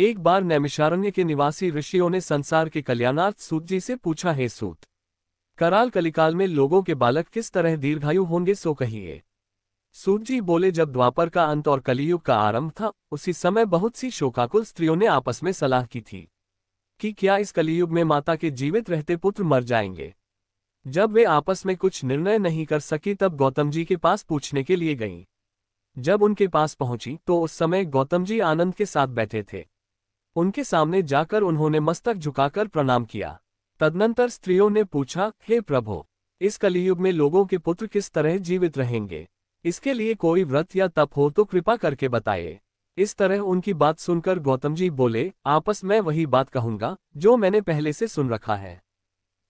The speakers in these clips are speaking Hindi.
एक बार नैमिषारण्य के निवासी ऋषियों ने संसार के कल्याणार्थ सूत जी से पूछा, हे सूत, कराल कलिकाल में लोगों के बालक किस तरह दीर्घायु होंगे, सो कहिए। सूत जी बोले, जब द्वापर का अंत और कलियुग का आरंभ था, उसी समय बहुत सी शोकाकुल स्त्रियों ने आपस में सलाह की थी कि क्या इस कलियुग में माता के जीवित रहते पुत्र मर जाएंगे। जब वे आपस में कुछ निर्णय नहीं कर सकी तब गौतम जी के पास पूछने के लिए गईं। जब उनके पास पहुंची तो उस समय गौतम जी आनंद के साथ बैठे थे। उनके सामने जाकर उन्होंने मस्तक झुकाकर प्रणाम किया। तदनंतर स्त्रियों ने पूछा, हे प्रभु, इस कलियुग में लोगों के पुत्र किस तरह जीवित रहेंगे, इसके लिए कोई व्रत या तप हो तो कृपा करके बताइए। इस तरह उनकी बात सुनकर गौतम जी बोले, आपस में वही बात कहूंगा जो मैंने पहले से सुन रखा है।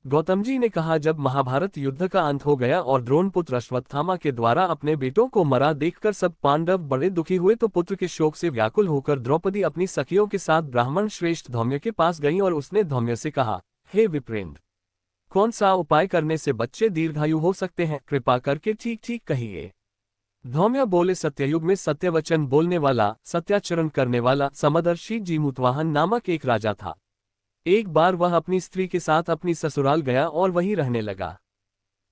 गौतम जी ने कहा, जब महाभारत युद्ध का अंत हो गया और द्रोणपुत्र अश्वत्थामा के द्वारा अपने बेटों को मरा देखकर सब पांडव बड़े दुखी हुए तो पुत्र के शोक से व्याकुल होकर द्रौपदी अपनी सखियों के साथ ब्राह्मण श्रेष्ठ धौम्य के पास गईं और उसने धौम्य से कहा, हे विप्रेंद्र, कौन सा उपाय करने से बच्चे दीर्घायु हो सकते हैं, कृपा करके ठीक ठीक कहिए। धौम्य बोले, सत्ययुग में सत्यवचन बोलने वाला, सत्याचरण करने वाला समदर्शी जीमूतवाहन नामक एक राजा था। एक बार वह अपनी स्त्री के साथ अपनी ससुराल गया और वहीं रहने लगा।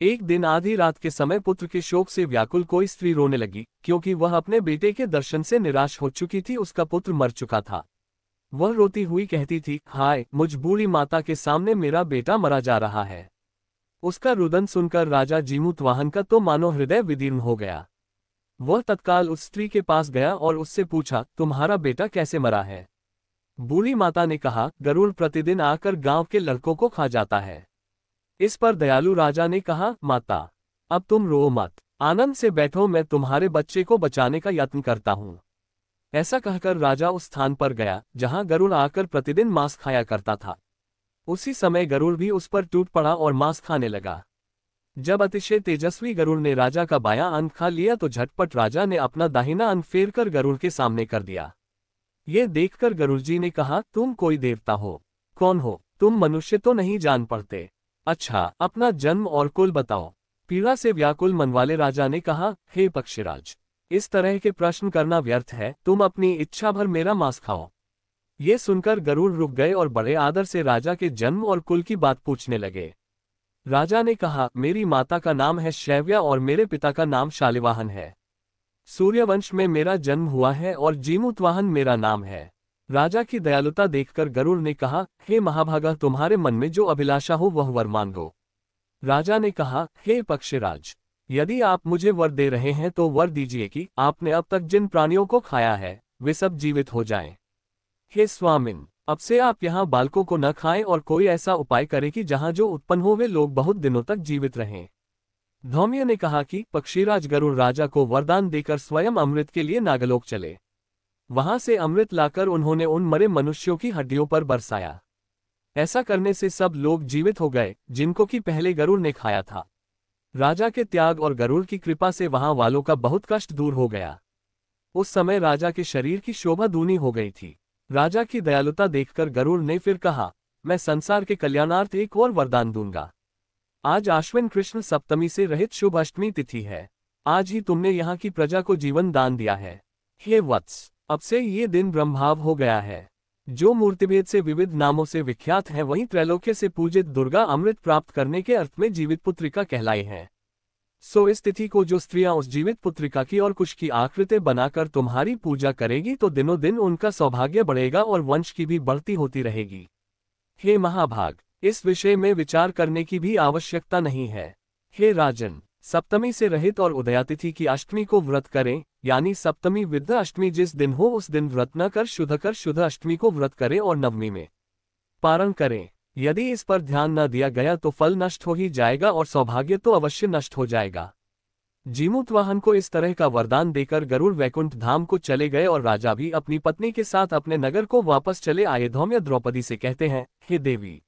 एक दिन आधी रात के समय पुत्र के शोक से व्याकुल कोई स्त्री रोने लगी, क्योंकि वह अपने बेटे के दर्शन से निराश हो चुकी थी। उसका पुत्र मर चुका था। वह रोती हुई कहती थी, हाय, मुझ बूढ़ी माता के सामने मेरा बेटा मरा जा रहा है। उसका रुदन सुनकर राजा जीमूतवाहन का तो मानो हृदय विदीर्ण हो गया। वह तत्काल उस स्त्री के पास गया और उससे पूछा, तुम्हारा बेटा कैसे मरा है। बूढ़ी माता ने कहा, गरुड़ प्रतिदिन आकर गांव के लड़कों को खा जाता है। इस पर दयालु राजा ने कहा, माता, अब तुम रो मत, आनंद से बैठो, मैं तुम्हारे बच्चे को बचाने का यत्न करता हूँ। ऐसा कहकर राजा उस स्थान पर गया जहां गरुड़ आकर प्रतिदिन मांस खाया करता था। उसी समय गरुड़ भी उस पर टूट पड़ा और मांस खाने लगा। जब अतिशय तेजस्वी गरुड़ ने राजा का बायां अंग खा लिया तो झटपट राजा ने अपना दाहिना अंग फेर कर गरुड़ के सामने कर दिया। ये देखकर गरुड़ जी ने कहा, तुम कोई देवता हो? कौन हो तुम? मनुष्य तो नहीं जान पड़ते। अच्छा, अपना जन्म और कुल बताओ। पीड़ा से व्याकुल मन वाले राजा ने कहा, हे पक्षीराज, इस तरह के प्रश्न करना व्यर्थ है, तुम अपनी इच्छा भर मेरा मांस खाओ। ये सुनकर गरुड़ रुक गए और बड़े आदर से राजा के जन्म और कुल की बात पूछने लगे। राजा ने कहा, मेरी माता का नाम है शैव्या और मेरे पिता का नाम शालिवाहन है। सूर्यवंश में मेरा जन्म हुआ है और जीमूतवाहन मेरा नाम है। राजा की दयालुता देखकर गरुड़ ने कहा, हे महाभागा, तुम्हारे मन में जो अभिलाषा हो वह वर मांगो। राजा ने कहा, हे पक्षीराज, यदि आप मुझे वर दे रहे हैं तो वर दीजिए कि आपने अब तक जिन प्राणियों को खाया है वे सब जीवित हो जाएं। हे स्वामिन, अब से आप यहाँ बालकों को न खाएं और कोई ऐसा उपाय करें कि जहाँ जो उत्पन्न हो वे लोग बहुत दिनों तक जीवित रहें। धौम्य ने कहा कि पक्षीराज गरुड़ राजा को वरदान देकर स्वयं अमृत के लिए नागलोक चले। वहां से अमृत लाकर उन्होंने उन मरे मनुष्यों की हड्डियों पर बरसाया। ऐसा करने से सब लोग जीवित हो गए जिनको कि पहले गरुड़ ने खाया था। राजा के त्याग और गरुड़ की कृपा से वहां वालों का बहुत कष्ट दूर हो गया। उस समय राजा के शरीर की शोभा दूनी हो गई थी। राजा की दयालुता देखकर गरुड़ ने फिर कहा, मैं संसार के कल्याणार्थ एक और वरदान दूंगा। आज आश्विन कृष्ण सप्तमी से रहित शुभ अष्टमी तिथि है। आज ही तुमने यहाँ की प्रजा को जीवन दान दिया है। हे वत्स, अब से ये दिन ब्रह्मभाव हो गया है। जो मूर्तिभेद से विविध नामों से विख्यात हैं वहीं त्रैलोक्य से पूजित दुर्गा अमृत प्राप्त करने के अर्थ में जीवित पुत्रिका कहलाई है। सो इस तिथि को जो स्त्रियां उस जीवित पुत्रिका की और कुश की आकृति बनाकर तुम्हारी पूजा करेगी तो दिनों दिन उनका सौभाग्य बढ़ेगा और वंश की भी बढ़ती होती रहेगी। हे महाभाग, इस विषय में विचार करने की भी आवश्यकता नहीं है। हे राजन, सप्तमी से रहित और उदयातिथि की अष्टमी को व्रत करें, यानी सप्तमी विद्ध अष्टमी जिस दिन हो उस दिन व्रत न कर शुद्ध अष्टमी को व्रत करें और नवमी में पारण करें। यदि इस पर ध्यान न दिया गया तो फल नष्ट हो ही जाएगा और सौभाग्य तो अवश्य नष्ट हो जाएगा। जीमूतवाहन को इस तरह का वरदान देकर गरुड़ वैकुंठ धाम को चले गए और राजा भी अपनी पत्नी के साथ अपने नगर को वापस चले आए। धौम्य द्रौपदी से कहते हैं, हे देवी,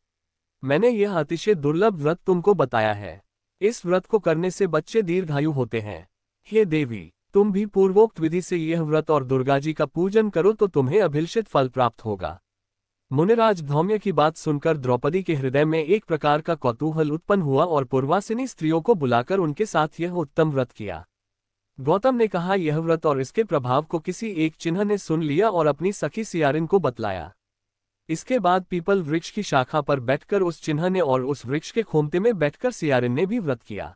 मैंने यह अतिशय दुर्लभ व्रत तुमको बताया है। इस व्रत को करने से बच्चे दीर्घायु होते हैं। हे देवी, तुम भी पूर्वोक्त विधि से यह व्रत और दुर्गा जी का पूजन करो तो तुम्हें अभिलषित फल प्राप्त होगा। मुनिराज, धौम्य की बात सुनकर द्रौपदी के हृदय में एक प्रकार का कौतूहल उत्पन्न हुआ और पूर्वासिनी स्त्रियों को बुलाकर उनके साथ यह उत्तम व्रत किया। गौतम ने कहा, यह व्रत और इसके प्रभाव को किसी एक चिन्ह ने सुन लिया और अपनी सखी सियारिन को बतलाया। इसके बाद पीपल वृक्ष की शाखा पर बैठकर उस चिन्ह ने और उस वृक्ष के खोमते में बैठकर सियारिन ने भी व्रत किया।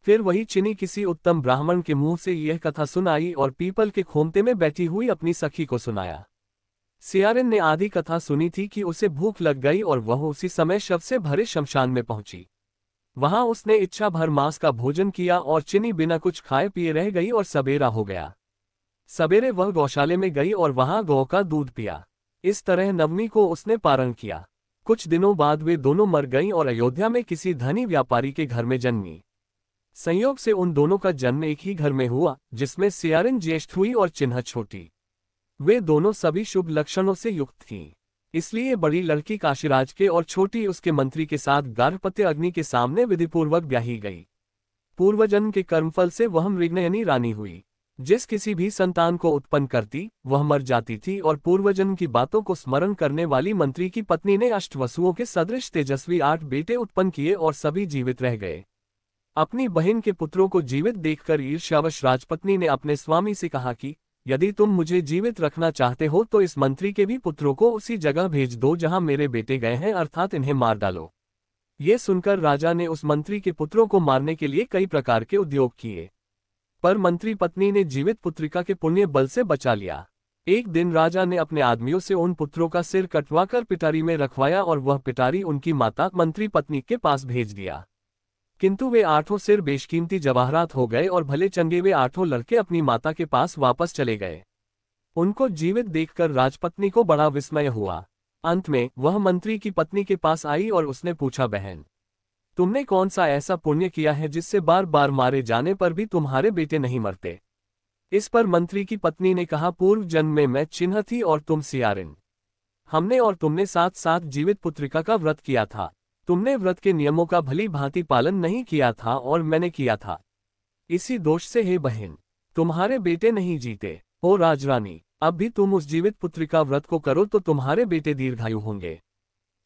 फिर वही चिनी किसी उत्तम ब्राह्मण के मुंह से यह कथा सुनाई और पीपल के खोमते में बैठी हुई अपनी सखी को सुनाया। सियारिन ने आधी कथा सुनी थी कि उसे भूख लग गई और वह उसी समय शव से भरे शमशान में पहुंची। वहां उसने इच्छा भर मांस का भोजन किया और चिनी बिना कुछ खाए पिए रह गई और सबेरा हो गया। सवेरे वह गौशाले में गई और वहां गौ का दूध पिया। इस तरह नवमी को उसने पारण किया। कुछ दिनों बाद वे दोनों मर गईं और अयोध्या में किसी धनी व्यापारी के घर में जन्मी। संयोग से उन दोनों का जन्म एक ही घर में हुआ, जिसमें सियारिन ज्येष्ठ हुई और चिन्ह छोटी। वे दोनों सभी शुभ लक्षणों से युक्त थीं। इसलिए बड़ी लड़की काशीराज के और छोटी उसके मंत्री के साथ गार्हपत्य अग्नि के सामने विधिपूर्वक ब्याही गई। पूर्वजन्म के कर्मफल से वह मृगनयनी रानी हुई। जिस किसी भी संतान को उत्पन्न करती वह मर जाती थी और पूर्वजन्म की बातों को स्मरण करने वाली मंत्री की पत्नी ने अष्टवसुओं के सदृश तेजस्वी 8 बेटे उत्पन्न किए और सभी जीवित रह गए। अपनी बहन के पुत्रों को जीवित देखकर ईर्ष्यावश राजपत्नी ने अपने स्वामी से कहा कि यदि तुम मुझे जीवित रखना चाहते हो तो इस मंत्री के भी पुत्रों को उसी जगह भेज दो जहां मेरे बेटे गए हैं, अर्थात इन्हें मार डालो। ये सुनकर राजा ने उस मंत्री के पुत्रों को मारने के लिए कई प्रकार के उद्योग किए, पर मंत्री पत्नी ने जीवित पुत्रिका के पुण्य बल से बचा लिया। एक दिन राजा ने अपने आदमियों से उन पुत्रों का सिर कटवाकर पिटारी में रखवाया और वह पिटारी उनकी माता मंत्री पत्नी के पास भेज दिया। किंतु वे 8 सिर बेशकीमती जवाहरात हो गए और भले चंगे वे 8 लड़के अपनी माता के पास वापस चले गए। उनको जीवित देखकर राजपत्नी को बड़ा विस्मय हुआ। अंत में वह मंत्री की पत्नी के पास आई और उसने पूछा, बहन, तुमने कौन सा ऐसा पुण्य किया है जिससे बार बार मारे जाने पर भी तुम्हारे बेटे नहीं मरते? इस पर मंत्री की पत्नी ने कहा, पूर्व जन्म में मैं चिन्ह थी और तुम सियारिन। हमने और तुमने साथ साथ जीवित पुत्रिका का व्रत किया था। तुमने व्रत के नियमों का भली भांति पालन नहीं किया था और मैंने किया था। इसी दोष से हे बहन, तुम्हारे बेटे नहीं जीते। ओ राजरानी, अब भी तुम उस जीवित पुत्रिका व्रत को करो तो तुम्हारे बेटे दीर्घायु होंगे।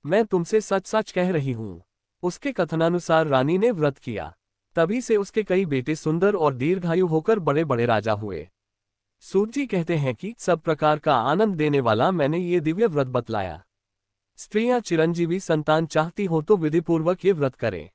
मैं तुमसे सच सच कह रही हूँ। उसके कथनानुसार रानी ने व्रत किया। तभी से उसके कई बेटे सुंदर और दीर्घायु होकर बड़े बड़े राजा हुए। सूत जी कहते हैं कि सब प्रकार का आनंद देने वाला मैंने ये दिव्य व्रत बतलाया। स्त्रियां चिरंजीवी संतान चाहती हो तो विधिपूर्वक ये व्रत करें।